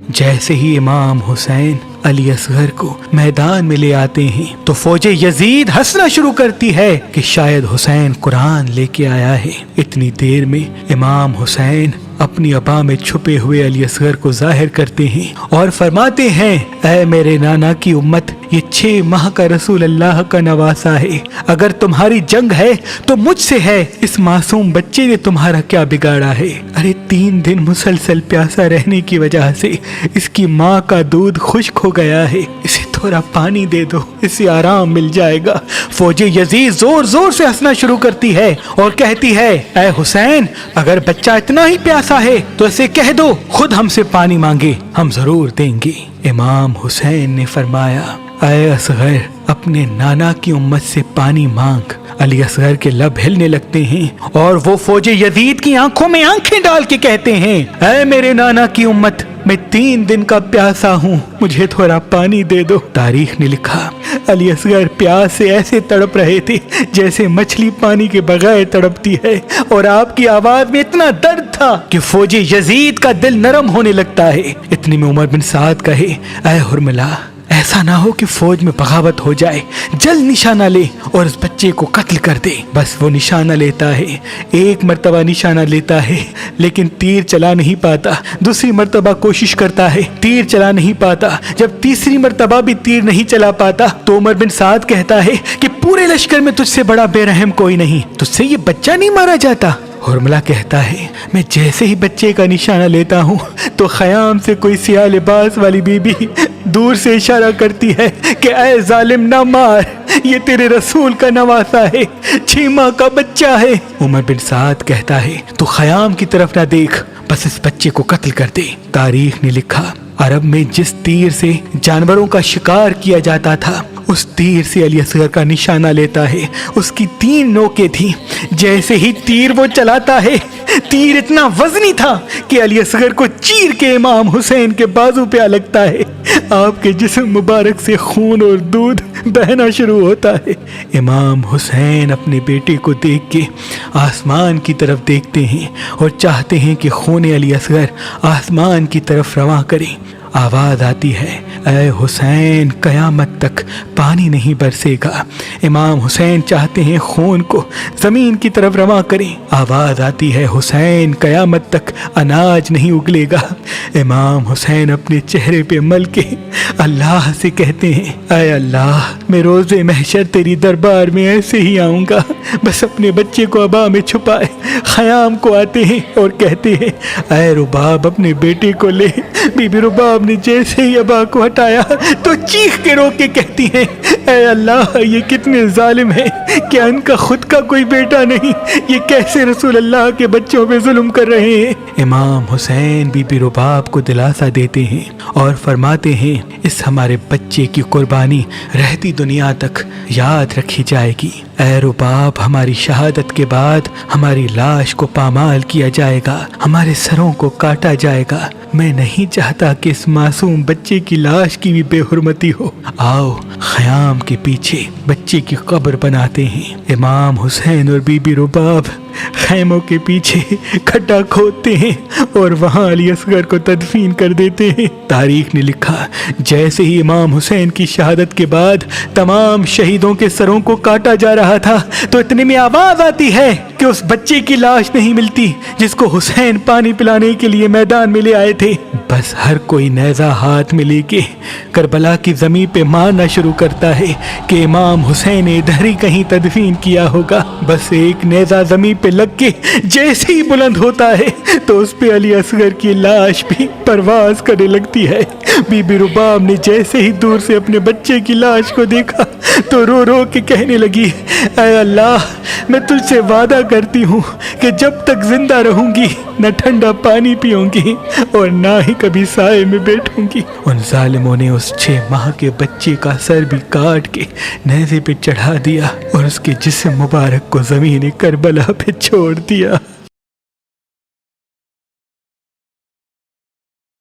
جیسے ہی امام حسین علی اصغر کو میدان میں لے آتے ہیں تو فوج یزید ہنسنا شروع کرتی ہے کہ شاید حسین قرآن لے کے آیا ہے۔ اتنی دیر میں امام حسین اپنی عبا میں چھپے ہوئے علی اصغر کو ظاہر کرتے ہیں اور فرماتے ہیں، اے میرے نانا کی امت، یہ 6 ماہ کا رسول اللہ کا نواسا ہے، اگر تمہاری جنگ ہے تو مجھ سے ہے، اس معصوم بچے نے تمہارا کیا بگاڑا ہے؟ ارے 3 دن مسلسل پیاسا رہنے کی وجہ سے اس کی ماں کا دودھ خشک ہو گیا ہے، اسے تھوڑا پانی دے دو، اسے آرام مل جائے گا۔ فوج یزید زور زور سے ہنسنا شروع کرتی ہے اور کہتی ہے، اے حسین، اگر بچہ اتنا ہی پیاسا ہے تو اسے کہہ دو خود ہم سے پانی مانگے، ہم ضرور دیں گے۔ امام حسین نے فرمایا، اے اصغر، اپنے نانا کی امت سے پانی مانگ۔ علی اصغر کے لب ہلنے لگتے ہیں اور وہ فوج یزید کی آنکھوں میں آنکھیں ڈال کے کہتے ہیں، اے میرے نانا کی امت، میں 3 دن کا پیاسا ہوں، مجھے تھوڑا پانی دے دو۔ تاریخ نے لکھا، علی اصغر پیاس سے ایسے تڑپ رہے تھے جیسے مچھلی پانی کے بغیر تڑپتی ہے، اور آپ کی آواز میں اتنا درد تھا کہ فوج یزید کا دل نرم ہونے لگتا ہے۔ اتنے میں عمر بن سعد کہے، اے حرملہ، ایسا نہ ہو کہ فوج میں بغاوت ہو جائے، جلد نشانہ لے اور اس بچے کو قتل کر دے۔ بس وہ نشانہ لیتا ہے، 1 مرتبہ نشانہ لیتا ہے لیکن تیر چلا نہیں پاتا، دوسری مرتبہ کوشش کرتا ہے، تیر چلا نہیں پاتا، جب تیسری مرتبہ بھی تیر نہیں چلا پاتا تو عمر بن سعد کہتا ہے کہ پورے لشکر میں تجھ سے بڑا بے رحم کوئی نہیں، تجھ سے یہ بچہ نہیں مارا جاتا۔ حرملہ کہتا ہے، میں جیسے ہی بچے کا نشانہ لیتا ہوں تو خیام سے کوئی سیاہ لباس والی بی بی دور سے اشارہ کرتی ہے کہ اے ظالم نہ مار، یہ تیرے رسول کا نواسا ہے، 6 ماہ کا بچہ ہے۔ عمر بن سعد کہتا ہے، تو خیام کی طرف نہ دیکھ، بس اس بچے کو قتل کر دے۔ تاریخ نے لکھا، عرب میں جس تیر سے جانوروں کا شکار کیا جاتا تھا اس تیر سے علی اصغر کا نشانہ لیتا ہے، اس کی 3 نوکیں تھیں، جیسے ہی تیر وہ چلاتا ہے، تیر اتنا وزنی تھا کہ علی اصغر کو چیر کے امام حسین کے بازو پہ لگتا ہے، آپ کے جسم مبارک سے خون اور دودھ بہنا شروع ہوتا ہے۔ امام حسین اپنے بیٹے کو دیکھ کے آسمان کی طرف دیکھتے ہیں اور چاہتے ہیں کہ خون علی اصغر آسمان کی طرف رواں کرے۔ آواز آتی ہے، اے حسین، قیامت تک پانی نہیں برسے گا۔ امام حسین چاہتے ہیں خون کو زمین کی طرف رواں کریں۔ آواز آتی ہے، حسین، قیامت تک اناج نہیں اگلے گا۔ امام حسین اپنے چہرے پہ مل کے اللہ سے کہتے ہیں، اے اللہ، میں روز محشر تیری دربار میں ایسے ہی آؤں گا، بس اپنے بچے کو عبا میں چھپائے۔ خیام کو آتے ہیں اور کہتے ہیں، اے رباب، اپنے بیٹے کو لے۔ بی بی رباب نے جیسے ہی عبا کو ہٹایا تو چیخ کے رو کے کہتی ہیں، اے اللہ، یہ کتنے ظالم ہیں، کیا ان کا خود کا کوئی بیٹا نہیں؟ یہ کیسے رسول اللہ کے بچوں پہ ظلم کر رہے ہیں؟ امام حسین بی بی رباب کو دلاسا دیتے ہیں اور فرماتے ہیں، اس ہمارے بچے کی قربانی رہتی دنیا تک یاد رکھی جائے گی۔ اے رباب، ہماری شہادت کے بعد ہماری لاش کو پامال کیا جائے گا، ہمارے سروں کو کاٹا جائے گا۔ میں نہیں چاہتا کہ اس معصوم بچے کی لاش کی بھی بے حرمتی ہو۔ آؤ، خیام کے پیچھے بچے کی قبر بناتے ہیں۔ امام حسین اور بی بی رباب خیموں کے پیچھے کھڈا کھودتے ہیں اور وہاں علی اصغر کو تدفین کر دیتے ہیں۔ تاریخ نے لکھا، جیسے ہی امام حسین کی شہادت کے بعد تمام شہیدوں کے سروں کو کاٹا جا رہا تھا تو اتنے میں آواز آتی ہے کہ اس بچے کی لاش نہیں ملتی جس کو حسین پانی پلانے کے لیے میدان میں لے آئے تھے۔ بس ہر کوئی نیزہ ہاتھ میں لے کے کربلا کی زمین پہ مارنا شروع کرتا ہے کہ امام حسین نے ادھر ہی کہیں تدفین کیا ہوگا۔ بس ایک نیزہ زمین پہ لگ کے جیسے ہی بلند ہوتا ہے تو اس پہ علی اصغر کی لاش بھی پرواز کرنے لگتی ہے۔ بی بی رباب نے جیسے ہی دور سے اپنے بچے کی لاش کو دیکھا تو رو رو کے کہنے لگی، اے اللہ، میں تجھ سے وعدہ کرتی ہوں کہ جب تک زندہ رہوں گی نہ ٹھنڈا پانی پیوں گی اور نہ ہی کبھی سائے میں بیٹھوں گی۔ ان ظالموں نے اس 6 ماہ کے بچے کا سر بھی کاٹ کے نیزے پہ چڑھا دیا اور اس کے جسم مبارک کو زمین کربلا پہ چھوڑ دیا۔